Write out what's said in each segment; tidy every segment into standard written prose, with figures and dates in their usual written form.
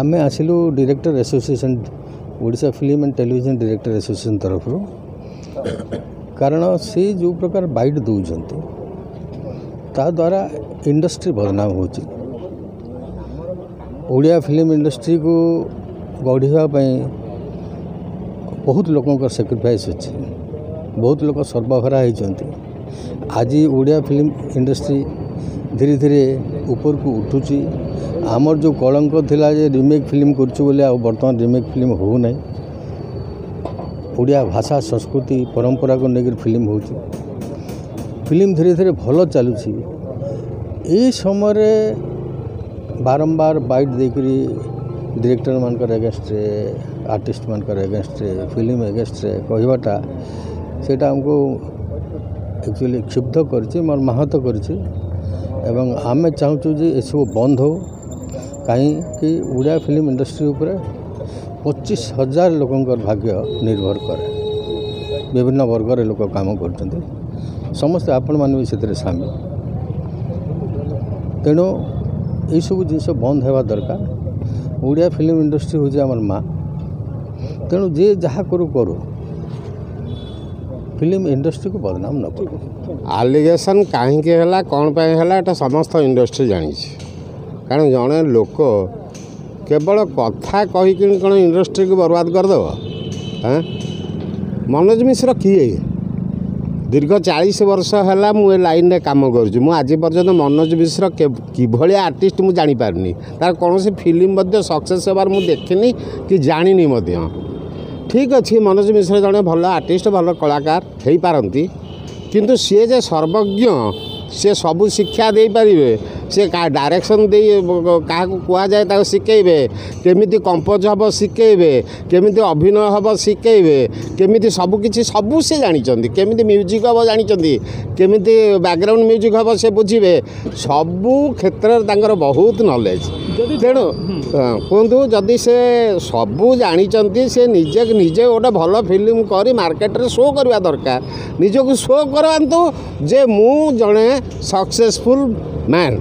आमे आसिलु director association Odisha film and television director association तरफ कारण से जो प्रकार बाइट दौरान ता द्वारा इंडस्ट्री बदनाम होची ओडिया फिल्म इंडस्ट्री को गढ़ापी बहुत लोक सैक्रिफाइस अच्छे बहुत लोग सर्वहारा होती आज ओडिया फिल्म इंडस्ट्री धीरे धीरे ऊपर को उठुची आमर जो कलंक थिला जे रिमेक फिल्म करछु बोले बर्तमान रिमेक फिल्म हो नहीं ओडिया भाषा संस्कृति परंपरा को लेकर फिल्म होची फिल्म धीरे धीरे भल चलुची ये समय बारंबार बाइट देकरी डायरेक्टर मानकर एगेंस्ट आर्टिस्ट मानकर एगेंस्ट फिल्म एगेंस्ट कहवाटा सेटा हमको एक्चुअली क्षुब्ध करछि मर्माहत करछि एवं आमे चाहूँ जे एसबू बंद हो कहीं ओडिया फिल्म इंडस्ट्री उपर 25,000 लोकंकर भाग्य निर्भर करे विभिन्न वर्गर लोक काम कर समस्ते आपण मान भी से सामिल तेणु यू सब जिन बंद होगा दरकार ओडिया फिल्म इंडस्ट्री हूँ आम माँ तेणु जे जहाँ करू करू फिल्म इंडस्ट्री को बदनाम न करू आलिगेसन कहीं कौन है समस्त इंडस्ट्री जानी कारण जड़े लोक केवल कथा कहीक कौन इंडस्ट्री को बर्बाद करदेव हाँ मनोज मिश्र किए दीर्घ 40 वर्ष है मुझे लाइन में कम करुँ आज पर्यटन मनोज मिश्र कि आर्टिस्ट मुझे जापारे तार कौन फिल्म सक्सेस होबार मुझे देखनी कि जानी ठीक अच्छे मनोज मिश्र जड़े भल आर्टिस्ट भल कलाकार हो पारती किंतु सी जे सर्वज्ञ सी सबू शिक्षा दे पारे सी डायरेक्शन दे क्या कहुए शिखेबे केमिति कंपोज हम शिखेबे केमिति अभिनय हम शिखेबे केमिति सबकि सबू से जानते केमिति म्यूजिक हम जानते केमिति बैकग्राउंड म्यूजिक हम से बुझे सबू क्षेत्र बहुत नॉलेज तेणु कहतु जदि से सबू जानते से निजे निजे गोटे भल फिल्म कर मार्केट रे शो करवा दरकार निजक शो करवांतु जे मु जड़े सक्सेसफुल मैन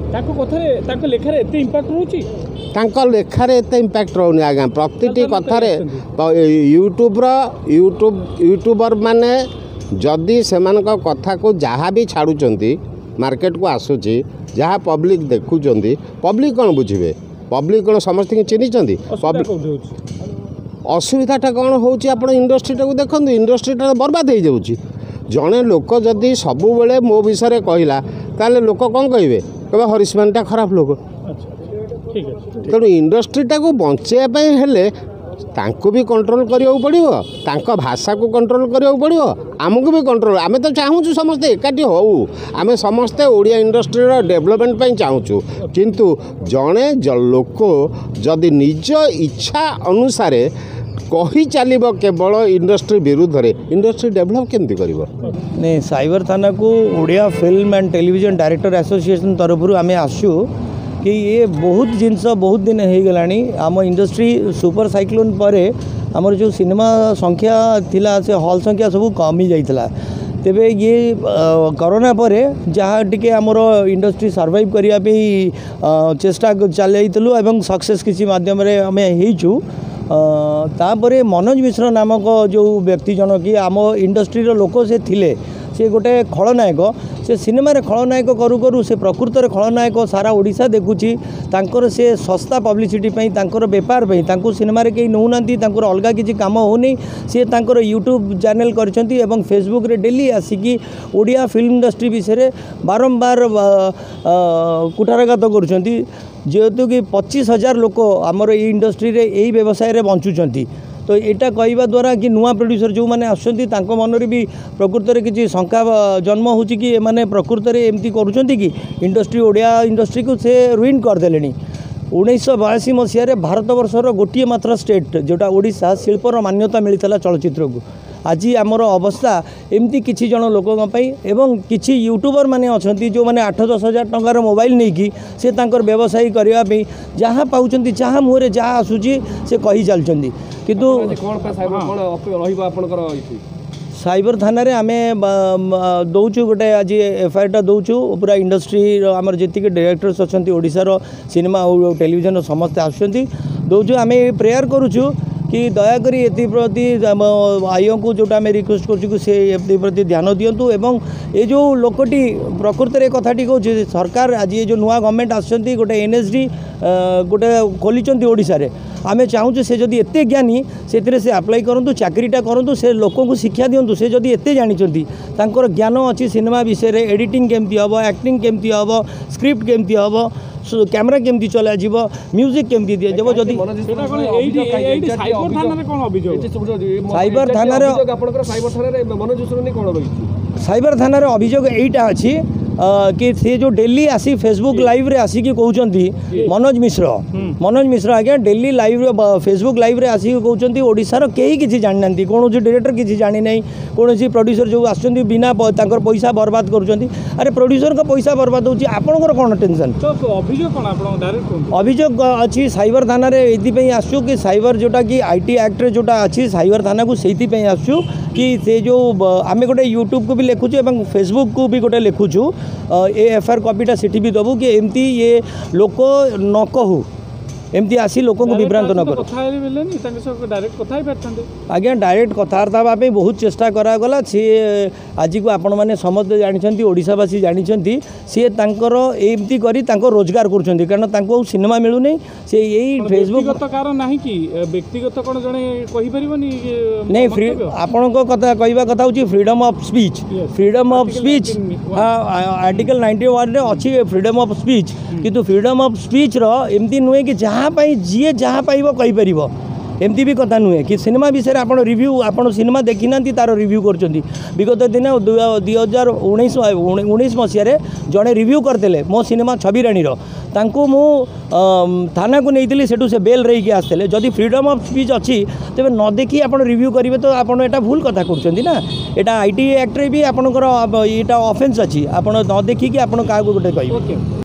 लेखार एत इम्पैक्ट रोची लेखार एत इम्पैक्ट रोनी आज्ञा प्रति कथार यूट्यूबर माने जदि से कथा को जहाँ भी छाड़ुंट मार्केट को आसूची जहाँ पब्लिक देखुं पब्लिक कौन बुझे पब्लिक कौन समस्त चिन्ह असुविधाटा कौन हो इंडस्ट्री को देखो इंडस्ट्रीटा बर्बाद हो जाऊँगी जड़े लोक जदि सबु बेले मो विषय कहला ताले लोक कौन कहे कहे हरिशमानटा खराब लोक तेणु इंडस्ट्रीटा को बचाइवाई हेले तांको भी कंट्रोल करिया पड़िबो तांको भाषा को कंट्रोल करिया पड़िबो आमको भी कंट्रोल आमे तो चाहूँ समस्ते एकाठी हो आमे समस्ते ओडिया इंडस्ट्री रो डेवलपमेंट ପାଇଁ चाहूँ किंतु जड़े लोक जदि निज इच्छा अनुसार कही चलो केवल इंडस्ट्री विरुद्ध रे इंडस्ट्री डेवलप केमती करिवो नहीं साइबर थाना को Odia film and television director association तरफ आमे आसु कि ये बहुत जिनस बहुत दिन हो गलानी आम इंडस्ट्री सुपर साइक्लोन पर आमर जो सिनेमा संख्या थिला से हॉल संख्या सब कमी जाइथिला तेबे ये कोरोना पर जहाँ टिके आमर इंडस्ट्री सर्वाइव करने चेष्टा चलू एवं सक्सेस किसी माध्यम आम हो तापरे मनोज मिश्र नामक जो व्यक्ति जन कि आम इंडस्ट्री लोक से थिले से गोटे खलनायक से सिनेमा खलनायक करू करू से प्रकृत में खलनायक सारा ओडिशा देखुची तांकर से सस्ता पब्लिसिटी तांकर बेपार तांको सिनेमा कहीं नौना अलग किसी काम होनी सी तांकर यूट्यूब चैनल करछंती एवं फेसबुक रे डेली आसिकी ओडिया फिल्म इंडस्ट्री विषय बारंबार कुठारघात करुछंती जेहेतु कि 25,000 लोक आमर ये इंडस्ट्री रे यही व्यवसाय रे बंचुचंती तो यहाँ कहवा द्वारा कि नुआ प्रोड्यूसर जो मैंने आसुँच मन भी प्रकृत में किसी शंका जन्म हो कि एमने प्रकृत में एमती करुँच कि इंडस्ट्री ओडिया इंडस्ट्री को से रुइन करदे 1982 मसीह भारत वर्षर गोटे मात्र स्टेट जोटा ओडिशा शिल्पर मान्यता मिलता चलचित्र को आज आमर अवस्था एमती किसी जन लोकों एवं किसी यूट्यूबर माने अच्छी जो मैंने 8-10 हज़ार टंकार मोबाइल नहीं कि से तांकर व्यवसाय करने जहाँ पाँच जहाँ मुहर जहाँ आसूची से कही चलती किंतु साइबर थाना रे आमे दौचु गोटे आज एफआईआर दौचु पूरा इंडस्ट्री आमर जी डायरेक्टर्स अच्छा ओडिशार सिनेमा और टेलीविजन समस्ते आसुँच दौचु आम प्रेयर करुचु कि दयाकोरी एप्रति आईओ को जोटा आम रिक्वेस्ट कर प्रति ध्यान दिंतु एवं ये जो लोकटी प्रकृत में कथाटी कौन सरकार आज ये जो नुआ गवर्नमेंट आसुँच गोटे एनएसडी गोटे खोली ओडिशा रे आमे चाहूँ से जदि एते ज्ञानी से अप्लाई करूँ चाकरीटा करूँ से लोक को शिक्षा दिंतु से जदि एते जानते तांकर ज्ञान अच्छी सिनेमा विषय रे एडिटिंग केमती हम एक्टिंग केमती हम स्क्रिप्ट केमती हम कैमरा केमती चला जीव म्यूजिक केमती दिया जब जदि साइबर थाना अभियोग एटा अच्छी कि से जो डेली आसी फेसबुक लाइव रे आसिक कहते मनोज मिश्र आज्ञा डेली लाइव फेसबुक लाइव रे आसिक कहते ओडिशार कहीं किसी जाना कौन डायरेक्टर किसी जानी ना कौन प्रोड्यूसर जो आसुँच बिना पैसा बर्बाद कर अरे प्रोड्यूसर का पैसा बर्बाद होची आपनकर कौन टेंशन अभियोग अच्छी साइबर थाना ये आसु कि साइबर जोटा कि आईटी एक्ट जोटा अच्छी साइबर थाना को से आसु कि से जो आम गोटे यूट्यूब को भी लिखुचु और फेसबुक को भी गोटे लिखुचु ए एफआईआर कॉपीटा सेठी भी दबू कि एमती ये लोक न कहू एमती आसी लोक को विभ्रांत न कर आज्ञा डायरेक्ट कथबार्ता हाँपे बहुत चेष्टा करागला सी आज को आपण मैंने समस्त जानते ओडिशावासी जानते सी एमती करी रोजगार कर कारण सिनेमा मिलूनी से यही फेसबुक ना कि व्यक्तिगत कौन जड़े नहीं आपण कथा कहवा कथा हूँ फ्रीडम ऑफ स्पीच आर्टिकल 91 अच्छी फ्रीडम ऑफ स्पीच किंतु फ्रीडम ऑफ स्पीच एमती नुहे कि जहाँ जी जहाँ पाइब कहीपर एमती भी कथा नुहे कि सिनेमा विषय आप रिव्यू आप सिनेमा देखी ना तार रिव्यू कर विगत दिन 2019 मसीह जड़े रिव्यू करते मो सिनेमा छवि राणी मु थाना को नहीं सेठू से बेल रही आसते जदि फ्रीडम ऑफ स्पीच अच्छी तेज न देखी आप रिव्यू करेंगे तो आपड़ एटा भूल कथा कर ना यहाँ आईटी एक्ट रे भी आपंकर यहाँ ऑफेंस अच्छी आप न देखिकी आप क्या गोटे कह